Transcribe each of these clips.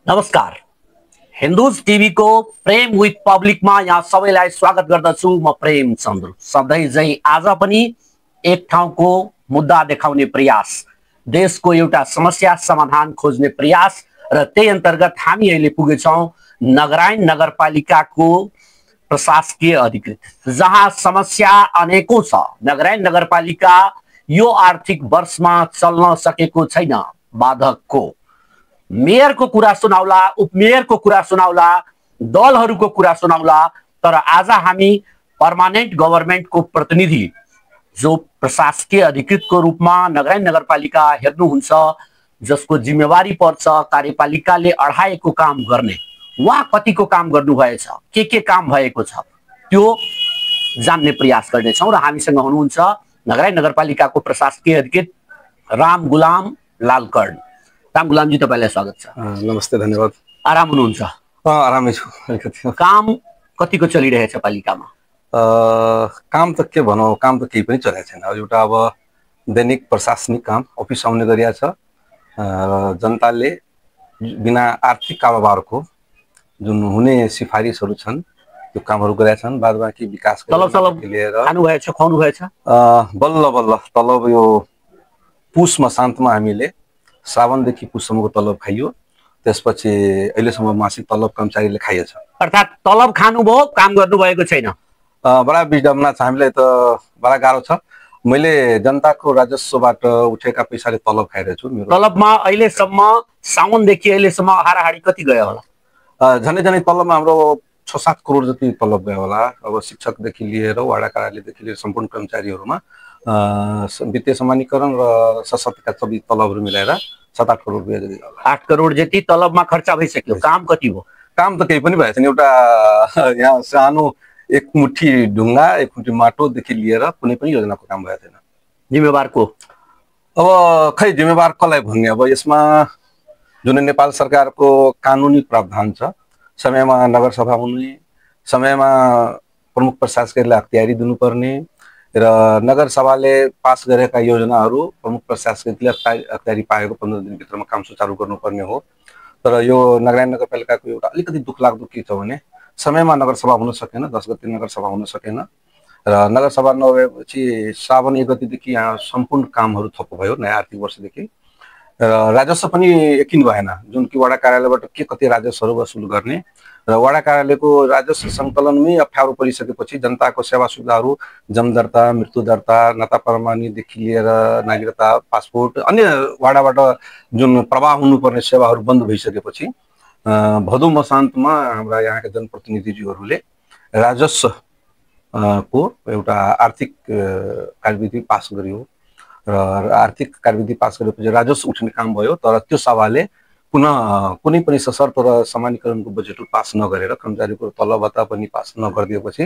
नमस्कार। हिन्दूज टीवी को प्रेम विथ पब्लिक में यहाँ सबैलाई स्वागत गर्दछु। म प्रेम चन्द्र। सधैँ झै आज पनि एक ठाउँको मुद्दा देखाउने प्रयास, देशको एउटा समस्या समाधान खोज्ने प्रयास र त्यही अन्तर्गत हामी अहिले पुगेछौँ नगरायन नगरपालिकाको प्रशासकीय अधिकृत, जहाँ समस्या अनेकौं छ। नगरायन नगरपालिका यो आर्थिक वर्षमा चल्न सकेको छैन। बाधकको मेयर को कुरा सुनाउला, उपमेयर को कुरा सुनाउला, दलहरूको कुरा सुनाउला, तर आज हामी पर्मानेंट गभर्नमेंट को प्रतिनिधि जो प्रशासकीय अधिकृत को रूपमा नगरायन नगरपालिका हेर्नुहुन्छ, जसको जिम्मेवारी पर्छ कार्यपालिकाले अढाएको काम गर्ने, उहाँ कतिको काम गर्नुभएछ, के काम भएको छ, त्यो जान्ने प्रयास गर्नेछौँ। र हामीसँग हुनुहुन्छ नगरायन नगरपालिकाको प्रशासकीय अधिकृत राम गुलाम लालकर्ण। राम गुलाम जी, तपाईलाई स्वागत छ। नमस्ते, धन्यवाद। आराम हुनुहुन्छ? आरामै छु। काम कतिको चलिरहेछ पालिकामा? काम त के भनौं, काम त केही पनि चलेको छैन। एउटा अब दैनिक प्रशासनिक काम अफिस आउने गरिया छ। जनताले बिना आर्थिक कारोबारको जुन हुने सिफारिसहरू छन् त्यो कामहरू गरेका छन्। बाद बाँकी विकास तलब लिएर खानु भएछ, खुवाउनु भएछ? बल्ल बल्ल तलब यो पुसमा शान्तमा हामीले श्रावणदेखि पुससम्मको तलब खाइयो। त्यसपछि अहिलेसम्म मासिक तलब कर्मचारीले खाइएछ। अर्थात् तलब खानुभयो, काम गर्नु भएको छैन। बडा विडम्बना छ, हामीलाई त बडा गाह्रो छ। मैले जनताको राजस्वबाट उठेका पैसाले तलब खाइरहेको छु। मेरो तलबमा अहिलेसम्म साउनदेखि अहिलेसम्म हाराहारी कति गयो होला? झनै तलबमा हाम्रो 6-7 करोड जति तलब गयो होला। अब शिक्षकदेखि लिएर वाडा कार्यालयदेखि लिएर सम्पूर्ण कर्मचारीहरूमा वित्तीय समानीकरण र सशक्तिका सबै तलबहरू मिलाएर 7-8 करोड रुपैयाँ जति होला। 8 करोड जति तलबमा खर्च भइसक्यो। काम कति हो? काम त केही पनि भएको छैन। एउटा यहाँ सानो एक मुठी ढुङ्गा, एक मुठी माटोदेखि लिएर कुनै पनि योजनाको काम भएको छैन। जिम्मेवार को? अब खै जिम्मेवार कसलाई भन्ने। अब यसमा जुन नेपाल सरकारको कानुनी प्रावधान छ, समयमा नगरसभा हुने, समयमा प्रमुख प्रशासकले अख्तियारी दिनुपर्ने र नगरसभाले पास गरेका योजनाहरू प्रमुख प्रशासकले अख्तियारी पाएको 15 दिनभित्रमा काम सुचारू गर्नुपर्ने हो। तर यो नगरायन नगरपालिकाको एउटा अलिकति दुःखलाग्दो के छ भने समयमा नगरसभा हुन सकेन। 10 गते नगरसभा हुन सकेन र नगरसभा नभएपछि श्रावण 1 गतेदेखि यहाँ सम्पूर्ण कामहरू ठप्प भयो नयाँ आर्थिक वर्षदेखि। र राजस्व पनि यकिन भएन, जुन कि वडा कार्यालयबाट के कति राजस्वहरू वसुल गर्ने र वडा कार्यालयको राजस्व सङ्कलनमै अप्ठ्यारो परिसकेपछि जनताको सेवा सुविधाहरू, जन्म दर्ता, मृत्यु दर्ता, नाता प्रमाणीदेखि लिएर नागरिकता, पासपोर्ट, अन्य वडाबाट जुन प्रवाह हुनुपर्ने सेवाहरू बन्द भइसकेपछि भदौ मसान्तमा हाम्रा यहाँका जनप्रतिनिधिज्यूहरूले राजस्व को एउटा आर्थिक कार्यविधि पास गरियो र आर्थिक कार्यविधि पास गरेपछि राजस्व उठ्ने काम भयो। तर त्यो सभाले पुनः कुनै पनि सशर्त र समानीकरणको बजेट पास नगरेर कर्मचारीको तलब भत्ता पनि पास नगरिदिएपछि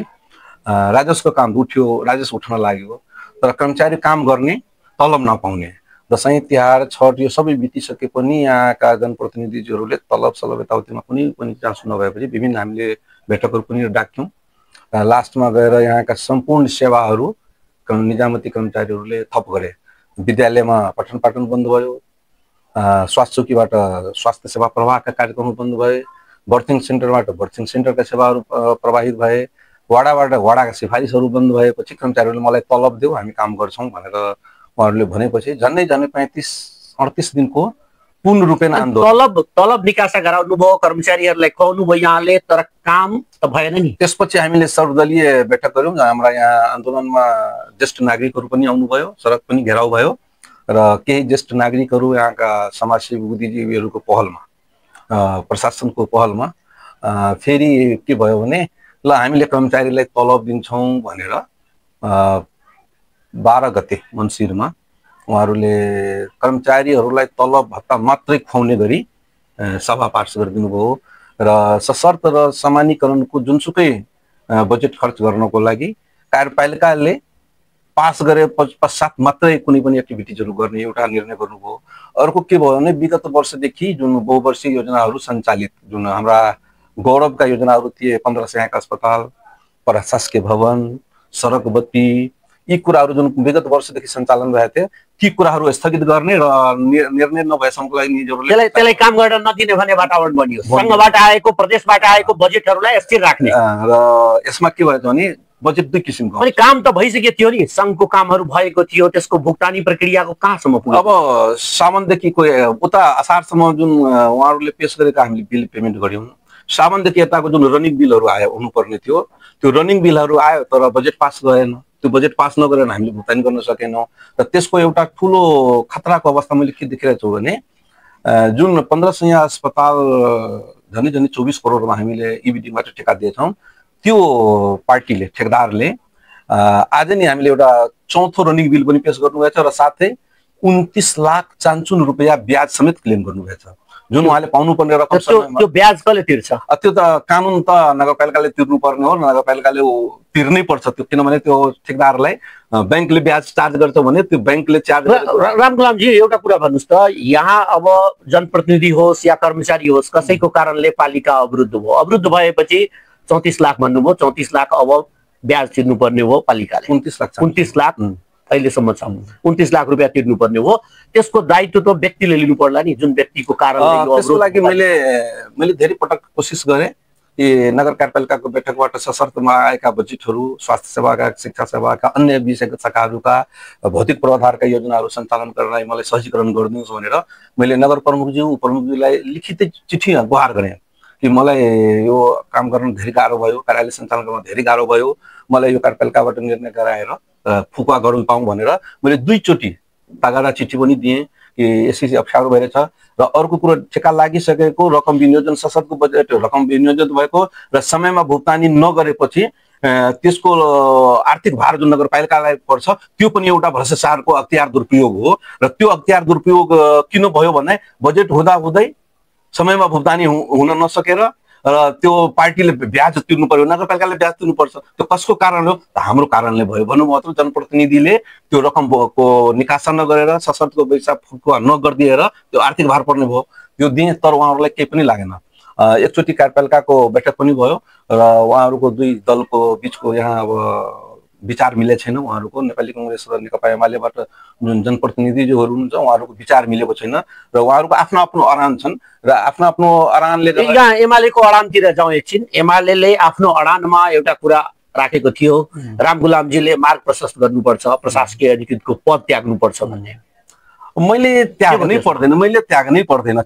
राजस्वको काम उठ्यो, राजस्व उठ्न लाग्यो, तर कर्मचारी काम गर्ने, तलब नपाउने। दसैँ तिहार छठ यो सबै बितिसके पनि यहाँका जनप्रतिनिधिज्यूहरूले तलब सलब यताउतिमा कुनै पनि चासो नभएपछि विभिन्न हामीले बैठकहरू पनि डाक्यौँ। लास्टमा गएर यहाँका सम्पूर्ण सेवाहरू निजामती कर्मचारीहरूले थप गरे। विद्यालयमा पठन पाठन बन्द भयो, स्वास्थ्य चौकीबाट स्वास्थ्य सेवा प्रवाहका कार्यक्रमहरू बन्द भए, बर्थिङ सेन्टरबाट बर्थिङ सेन्टरका सेवाहरू प्रभावित भए, वाडाबाट वाडाका सिफारिसहरू बन्द भएपछि कर्मचारीहरूले मलाई तलब देऊ, हामी काम गर्छौँ भनेर उहाँहरूले भनेपछि झन्डै 35-38 दिनको पूर्ण रूपेण आन्दोलन। तलब निकासा गराउनु भयो, कर्मचारीहरूलाई खुवाउनु भयो यहाँले, तर काम त भएन नि। त्यसपछि हामीले सर्वदलीय बैठक गर्यौँ। हाम्रा यहाँ आन्दोलनमा ज्येष्ठ नागरिकहरू पनि आउनुभयो, सडक पनि घेराउ भयो र केही ज्येष्ठ नागरिकहरू यहाँका समाजसेवी बुद्धिजीवीहरूको पहलमा, प्रशासनको पहलमा फेरि के भयो भने ल हामीले कर्मचारीलाई तलब दिन्छौँ भनेर 12 गते मन्सिरमा उहाँहरूले कर्मचारीहरूलाई तलब भत्ता मात्रै खुवाउने गरी सभा पास गरिदिनु भयो र सशर्त र समानीकरणको जुनसुकै बजेट खर्च गर्नको लागि कार्यपालिकाले पास गरे पश्चात मात्रै कुनै पनि एक्टिभिटिजहरू गर्ने एउटा निर्णय गर्नुभयो। अर्को के भयो भने विगत वर्षदेखि जुन बहुवर्षीय योजनाहरू सञ्चालित, जुन हाम्रा गौरवका योजनाहरू थिए, 1500 अस्पताल, प्रशासकीय भवन, सडक बत्ती, यी कुराहरू जुन विगत वर्षदेखि सञ्चालन रहेथे ती कुराहरू स्थगित गर्ने र निर्णय नभएसम्मको लागि निजहरूले त्यसलाई काम गर्न नदिने भन्ने वातावरण बनियो। संघबाट आएको प्रदेशबाट आएको बजेटहरूलाई स्थिर राख्ने र यसमा के भयो भने बजेट दुई किसिमको। अनि काम त भइसक्यो थियो नि, संघको कामहरू भएको थियो, त्यसको भुक्तानी प्रक्रियाको कहाँसम्म पुग्यो? अब साउनदेखिको उता असारसम्म जुन उहाँहरूले पेश गरेको हामीले बिल पेमेन्ट गर्यौँ। साउनदेखि यताको जुन रनिङ बिलहरू आयो हुनुपर्ने थियो त्यो रनिङ बिलहरू आयो तर बजेट पास गरेन। त्यो बजेट पास नगरेर हामीले भुक्तानी गर्न सकेनौँ र त्यसको एउटा ठुलो खतराको अवस्था मैले के देखिरहेको छु भने जुन 15 सय अस्पताल झन्डै 24 करोडमा हामीले इबिडीबाट ठेक्का दिएछौँ त्यो पार्टीले ठेकदारले आज नि हामीले एउटा चौथो रनिङ बिल पनि पेश गर्नुभएछ र साथै 29 लाख चान्चुन रुपैयाँ ब्याज समेत क्लेम गर्नुभएछ जुन उहाँले पाउनुपर्ने रकम। त्यो ब्याज कसले तिर्छ? त्यो त कानुन त नगरपालिकाले तिर्नुपर्ने हो, नगरपालिकाले तिर्नै पर्छ त्यो, किनभने त्यो ठेकदारलाई बैंकले ब्याज चार्ज गर्छ भने त्यो बैंकले चार्ज। रामगुलामजी एउटा कुरा भन्नुहोस् त, यहाँ अब जनप्रतिनिधि होस् या कर्मचारी होस् कसैको कारणले पालिका अवरुद्ध भयो, अवरुद्ध भएपछि 34 लाख भन्नुभयो, 34 लाख अब ब्याज तिर्नुपर्ने हो पालिकाले। 29 लाख अहिलेसम्म छ, 29 लाख रुपियाँ तिर्नुपर्ने हो। त्यसको दायित्व त व्यक्तिले लिनु पर्ला नि, जुन व्यक्तिको कारणले। त्यसको लागि मैले धेरै पटक कोसिस गरेँ कि नगर कार्यपालिकाको बैठकबाट सशर्तमा आएका बजेटहरू, स्वास्थ्य सेवाका, शिक्षा सेवाका, अन्य विषयका शाखाहरूका भौतिक पूर्वाधारका योजनाहरू सञ्चालन गर्नलाई मलाई सहजीकरण गरिदिनुहोस् भनेर मैले नगर प्रमुखज्यू उपप्रमुखज्यूलाई लिखित चिठी गुहार गरेँ कि मलाई यो काम गर्न धेरै गाह्रो भयो, कार्यालय सञ्चालन गर्न धेरै गाह्रो भयो, मलाई यो कार्यपालिकाबाट निर्णय गराएर फुकुवा गर्न पाऊँ भनेर मैले 2 चोटि तगादा चिठी पनि दिएँ कि यसरी अप्ठ्यारो भइरहेछ र अर्को कुरो ठेक्का लागिसकेको रकम विनियोजन सशर्तको बजेट रकम विनियोजन भएको र समयमा भुक्तानी नगरेपछि त्यसको आर्थिक भार जुन नगरपालिकालाई पर्छ त्यो पनि एउटा भ्रष्टाचारको अख्तियार दुरुपयोग हो र त्यो अख्तियार दुरुपयोग किन भयो भने बजेट हुँदै समयमा भुक्तानी हुन नसकेर र त्यो पार्टीले ब्याज तिर्नु पर्यो, नगरपालिकाले ब्याज तिर्नु पर्छ, त्यो कसको कारण हो? हाम्रो कारणले भयो भन्नुभयो। जनप्रतिनिधिले त्यो रकमको निकासा नगरेर सशर्तको पैसा फुकुवा नगरिदिएर त्यो आर्थिक भार पर्ने भयो, त्यो दिए तर उहाँहरूलाई केही पनि लागेन। एकचोटि कार्यपालिकाको बैठक पनि भयो र उहाँहरूको 2 दलको बिचको यहाँ अब विचार मिले छैन। उहाँहरूको नेपाली कांग्रेस र नेकपा एमालेबाट जुन जनप्रतिनिधिहरू हुनुहुन्छ उहाँहरूको विचार मिलेको छैन र उहाँहरूको आफ्नो आफ्नो अडान छन् र आफ्नो आफ्नो अडानले यहाँ एमालेको अडानतिर जाउँ एकछिन। एमालेले आफ्नो अडानमा एउटा कुरा राखेको थियो, रामगुलामजीले मार्ग प्रशस्त गर्नुपर्छ, प्रशासकीय अधिकृतको पद त्याग्नुपर्छ भन्ने। मैले त्याग्नै पर्दैन।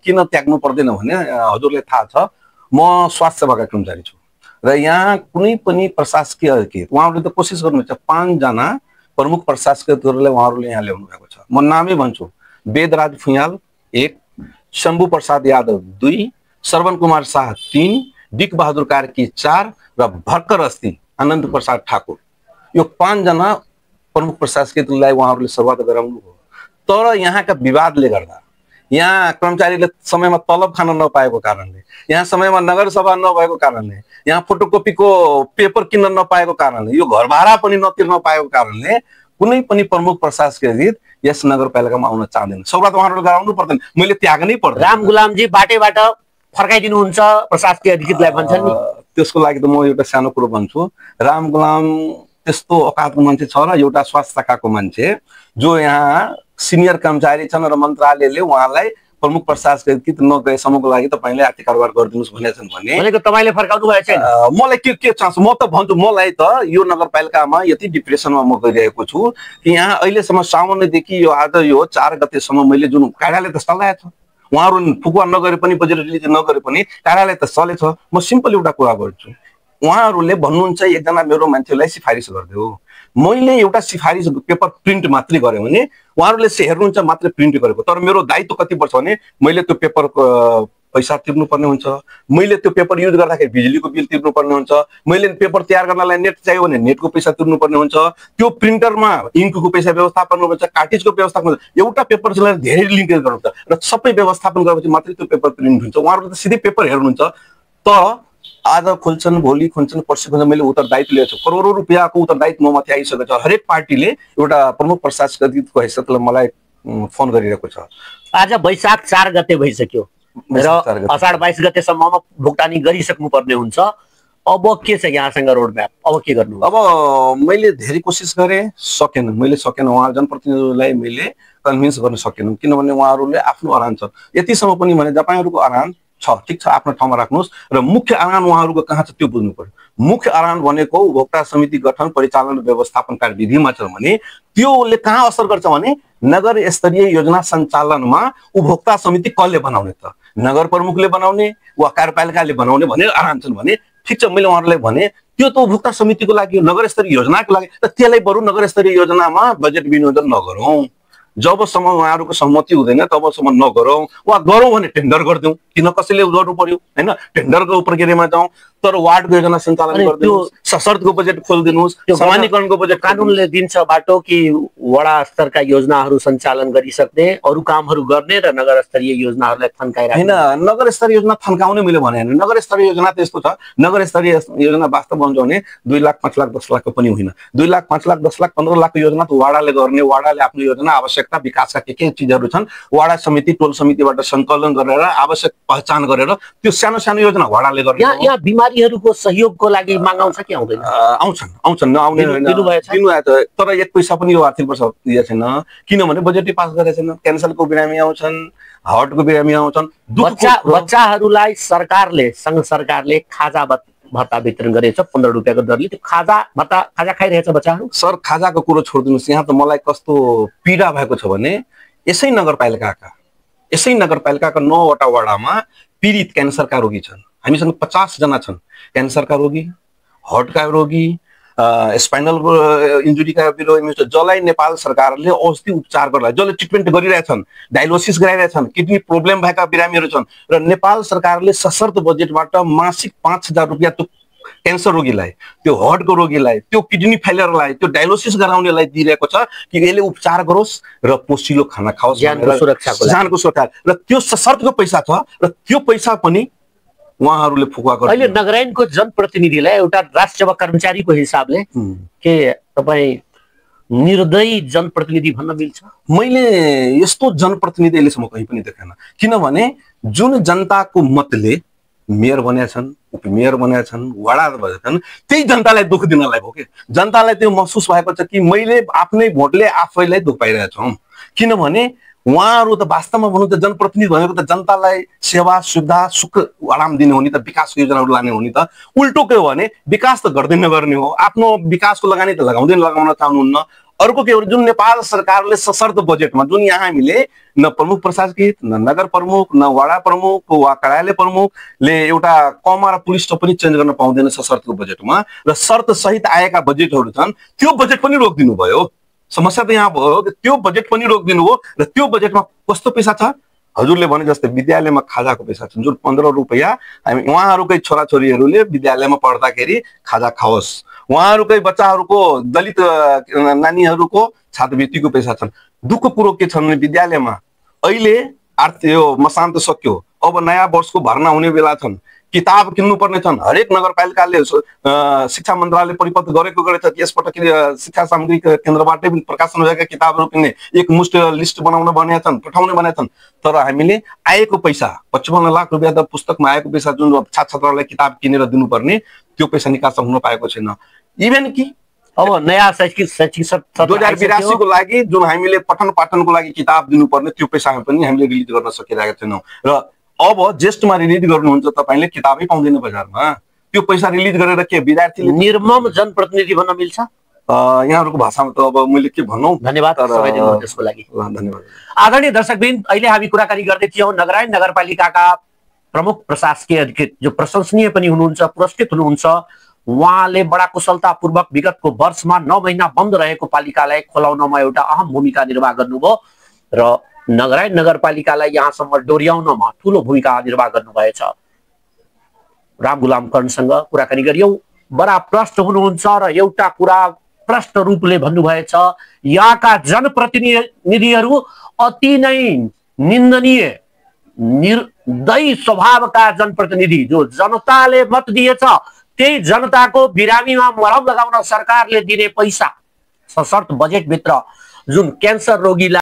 किन त्याग्नु पर्दैन भने हजुरले थाहा छ म स्वास्थ्य सेवाका कर्मचारी छु र यहाँ कुनै पनि प्रशासकीय अधिकृत उहाँहरूले त कोसिस गर्नुहुन्छ 5 जना प्रमुख प्रशासकीय अधिकारीलाई उहाँहरूले यहाँ ल्याउनु भएको छ। म नामै भन्छु, वेदराज फुयाल 1, शम्भु प्रसाद यादव 2, श्रवण कुमार शाह 3, डिक बहादुर कार्की 4 र भर्खर अस्ति आनन्द प्रसाद ठाकुर, यो 5 जना प्रमुख प्रशासकीय अधिकारीलाई उहाँहरूले सरुवात गराउनु हो। तर यहाँका विवादले गर्दा, यहाँ कर्मचारीले समयमा तलब खान नपाएको कारणले, यहाँ समयमा नगरसभा नभएको कारणले, यहाँ फोटोकपीको पेपर किन्न नपाएको कारणले, यो घर भाडा पनि नतिर्न पाएको कारणले कुनै पनि प्रमुख प्रशासकीय अधिकृत यस नगरपालिकामा आउन चाहदैन। सरुवात उहाँहरूले गराउनु पर्दैन, मैले त्याग्नै पर्दैन। रामगुलामजी बाटैबाट फर्काइदिनुहुन्छ प्रशासकीय अधिकृतलाई भन्छन् नि। त्यसको लागि त म एउटा सानो कुरो भन्छु, रामगुलाम त्यस्तो औकातको मान्छे छ र एउटा स्वास्थ्य शाखाको मान्छे जो यहाँ सिनियर कर्मचारी छन् र मन्त्रालयले उहाँलाई प्रमुख प्रशासकीय अधिकृत नगएसम्मको लागि तपाईले आर्थिक कारोबार गरिदिनुस् भनेछन् भने भनेको तपाईले फर्काउनु भएको छैन। मलाई के चाहन्छु म त भन्छु, मलाई त यो नगरपालिकामा यति डिप्रेसनमा म गइरहेको छु कि यहाँ अहिलेसम्म सामान्यदेखि यो आज यो 4 गतेसम्म मैले जुन कार्यालय त चलाएको छ, उहाँहरू फुकुवा नगरे पनि बजेट रिलिज नगरे पनि कार्यालय त चलेछ। म सिम्पल एउटा कुरा गर्छु, उहाँहरूले भन्नुहुन्छ एकजना मेरो मान्छेलाई सिफारिस गरिदेऊ, मैले एउटा सिफारिस पेपर प्रिन्ट मात्रै गरेँ भने उहाँहरूले हेर्नुहुन्छ मात्रै प्रिन्ट गरेको, तर मेरो दायित्व कति पर्छ भने मैले त्यो पेपरको पैसा तिर्नुपर्ने हुन्छ, मैले त्यो पेपर युज गर्दाखेरि बिजुलीको बिल तिर्नुपर्ने हुन्छ, मैले पेपर तयार गर्नलाई नेट चाहियो भने नेटको पैसा तिर्नुपर्ने हुन्छ, त्यो प्रिन्टरमा इङ्कको पैसा व्यवस्थापन गर्नुपर्छ, कार्टिजको व्यवस्थापन, एउटा पेपर चाहिँ धेरै लिङ्केज गर्नुहुन्छ र सबै व्यवस्थापन गरेपछि मात्रै त्यो पेपर प्रिन्ट हुन्छ। उहाँहरूले त सिधै पेपर हेर्नुहुन्छ, तर आज खोल्छन्, भोलि खोल्छन्, पर्सि खोल्छन्, मैले उत्तरदायित्व लिएको छु। करोडौं रुपियाँको उत्तरदायित्व ममाथि आइसकेको छ। हरेक पार्टीले एउटा प्रमुख प्रशासकीय अधिकृतको हैसियतले मलाई फोन गरिरहेको छ। आज वैशाख 4 गते भइसक्यो र असाढ 22 गतेसम्ममा भुक्तानी गरिसक्नु पर्ने हुन्छ। अब के छ यहाँसँग रोड म्याप, अब के गर्नु? अब मैले धेरै कोसिस गरेँ, सकेन, उहाँ जनप्रतिनिधिलाई मैले कन्भिन्स गर्न सकेन, किनभने उहाँहरूले आफ्नो अरान छ। यतिसम्म पनि भने तपाईँहरूको अरान छ, ठिक छ, आफ्नो ठाउँमा राख्नुहोस्, र मुख्य अरान उहाँहरूको कहाँ छ त्यो बुझ्नु पर्यो। मुख्य अरान भनेको उपभोक्ता समिति गठन परिचालन व्यवस्थापन कार्यविधिमा छ भने त्योले कहाँ असर गर्छ भने नगर स्तरीय योजना सञ्चालनमा उपभोक्ता समिति कसले बनाउने त? नगर प्रमुखले बनाउने वा कार्यपालिकाले बनाउने भने अरान छन् भने ठिक छ, मैले उहाँहरूलाई भने त्यो त उपभोक्ता समितिको लागि हो, नगर स्तरीय योजनाको लागि, त त्यसलाई बरु नगर स्तरीय योजनामा बजेट विनियोजन नगरौँ। जबसम्म उहाँहरूको सहमति हुँदैन तबसम्म नगरौँ, वा गरौँ भने टेन्डर गरिदिउँ। किन कसैले गर्नु पर्यो हैन? टेन्डरको प्रक्रियामा जाउँ, तर वार्डको योजना सञ्चालन गरिदिनुहोस्, सशर्तको बजेट खोलिदिनुहोस्, सामान्यकरणको बजेट। कानुनले दिन्छ बाटो कि वडा स्तरका योजनाहरू सञ्चालन गरिसक्ने, अरू कामहरू गर्ने र नगर स्तरीय योजनाहरूलाई थन्काइराख्ने। हैन, नगर स्तरीय योजना थन्काउने मैले भने हैन। नगर स्तरीय योजना त यस्तो छ, नगर स्तरीय योजना वास्तवमा हुन्छ भने 2 लाख 5 लाख 10 लाखको पनि होइन। 2 लाख 5 लाख 10 लाख 15 लाखको योजना त वाडाले गर्ने, वाडाले आफ्नो योजना आवश्यकता विकासका के चिजहरू छन् वाडा समिति टोल समितिबाट सङ्कलन गरेर आवश्यक पहचान गरेर त्यो सानो सानो योजना वाडाले गर्ने। यहाँ बिमारीहरूको सहयोगको लागि माग आउँछ कि आउँदैन? आउँछन्, नआउने होइन, तर 1 पैसा पनि यो आर्थिक वर्ष दिएको छैन, किनभने बजेटै पास गरेको छैन। क्यान्सरको बिरामी आउँछन्, हार्टको बिरामी आउँछन्। बच्चाहरूलाई सरकारले, संघ सरकारले खाजा भत्ता वितरण गरेछ 15 रुपियाँको दरले। त्यो खाजा खाइरहेछ बच्चाहरू? सर, खाजाको कुरो छोडिदिनुहोस्। यहाँ त मलाई कस्तो पीडा भएको छ भने यसै नगरपालिकाका 9 वटा वडामा पीडित क्यान्सरका रोगी छन्। हामीसँग 50 जना छन् क्यान्सरका रोगी, हार्टका रोगी, स्पाइनल इन्जुरीका बिरामी, जसलाई नेपाल सरकारले औषधि उपचार गर्नलाई, जसले ट्रिटमेन्ट गरिरहेछन्, डायलिसिस गराइरहेछन्, किडनी प्रब्लम भएका बिरामीहरू छन्, र नेपाल सरकारले सशर्त बजेटबाट मासिक 5000 रुपियाँ त्यो क्यान्सर रोगीलाई, त्यो हार्टको रोगीलाई, त्यो किडनी फेलियरलाई, त्यो डायलिसिस गराउनेलाई दिइरहेको छ कि यसले उपचार गरोस् र पोसिलो खाना खाओस्, ज्यानको सुरक्षा, र त्यो सशर्तको पैसा छ, र त्यो पैसा पनि उहाँहरूले फुका गर्छ। अहिले नगरायनको जनप्रतिनिधिलाई एउटा राष्ट्र सेवा कर्मचारीको हिसाबले के तपाईँ निर्दयी जनप्रतिनिधि भन्न मिल्छ? मैले यस्तो जनप्रतिनिधि अहिलेसम्म कहीँ पनि देखेन, किनभने जुन जनताको मतले मेयर बनेका छन्, उपमेयर बनेका छन्, वडा बनेका छन्, त्यही जनतालाई दुःख दिनलाई हो कि जनतालाई त्यो महसुस भएको छ कि मैले आफ्नै भोटले आफैलाई दुःख पाइरहेको छु। किनभने उहाँहरू त वास्तवमा भनौँ त जनप्रतिनिधि भनेको त जनतालाई सेवा सुविधा सुख आराम दिने हो नि त, विकासको योजनाहरू लाने हो नि त। उल्टो के हो भने विकास त गर्दै नगर्ने हो, आफ्नो विकासको लगानी त लगाउँदै लगाउन चाहनुहुन्न। अर्को के हो, जुन नेपाल सरकारले सशर्त बजेटमा जुन यहाँ हामीले न प्रमुख प्रशासकीय, न नगर प्रमुख, न वडा प्रमुख वा कार्यालय प्रमुखले एउटा कमा र पुलिस पनि चेन्ज गर्न पाउँदैन सशर्तको बजेटमा, र शर्त सहित आएका बजेटहरू छन्, त्यो बजेट पनि रोकिदिनु भयो। समस्या त यहाँ भयो कि त्यो बजेट पनि रोकिदिनु हो, र त्यो बजेटमा कस्तो पैसा छ? हजुरले भने जस्तै विद्यालयमा खाजाको पैसा छ, जुन 15 रुपियाँ हामी उहाँहरूकै छोराछोरीहरूले विद्यालयमा पढ्दाखेरि खाजा खाओस्, उहाँहरूकै बच्चाहरूको दलित नानीहरूको छात्रवृत्तिको पैसा छन्। दुःखको कुरो के छ भने विद्यालयमा अहिले यो मसान्त सक्यो, अब नयाँ वर्षको भर्ना हुने बेला छन्, किताब किन्नु पर्ने छन्। हरेक नगरपालिकाले शिक्षा मन्त्रालयले परिपत्र गरेको गरेछ कि यसपटक शिक्षा सामग्री केन्द्रबाटै पनि प्रकाशन भएका किताबहरू किन्ने एक मुष्ट लिस्ट बनाउन भनेका छन्, पठाउने भनेका छन्। तर हामीले आएको पैसा 55 लाख रुपियाँ त पुस्तकमा आएको पैसा जुन छात्रछात्रालाई किताब किनेर दिनुपर्ने त्यो पैसा निकास हुन पाएको छैन। इभेन कि अब नयाँ शैक्षिक 2082 को लागि जुन हामीले पठन पाठनको लागि किताब दिनुपर्ने त्यो पैसा पनि हामीले रिलिज गर्न सकिरहेका छैनौँ। र अब जेष्ठमा रिलिज गर्नुहुन्छ तपाईँले किताबै पाउँदैन बजारमा, त्यो पैसा रिलिज गरेर के विद्यार्थीले निर्मम जनप्रतिनिधि भन्न मिल्छ? यहाँहरूको भाषामा त अब मैले के भनौँ। धन्यवाद त्यसको लागि। धन्यवाद। आदरणीय दर्शकवृन्द, अहिले हामी कुराकानी गर्दै थियौँ नगरायन नगरपालिकाका प्रमुख प्रशासकीय अधिकृत जो प्रशंसनीय पनि हुनुहुन्छ, पुरस्कृत हुनुहुन्छ। उहाँले बडा कुशलतापूर्वक विगतको वर्षमा 9 महिना बन्द रहेको पालिकालाई खोलाउनमा एउटा अहम भूमिका निर्वाह गर्नुभयो र नगरायन नगरपालिकालाई यहाँसम्म डोर्याउनमा ठूलो भूमिका निर्वाह गर्नुभएछ। रामगुलाम कर्णसँग कुराकानी गरियौँ। बडा प्रष्ट हुनुहुन्छ र एउटा कुरा प्रष्ट रूपले भन्नुभएछ, यहाँका जनप्रतिनिधिहरू अति नै निन्दनीय निर्दयी स्वभावका जनप्रतिनिधि, जो जनताले मत दिएछ त्यही जनताको बिरामीमा मलम लगाउन सरकारले दिने पैसा सशर्त बजेटभित्र जुन क्यान्सर रोगीलाई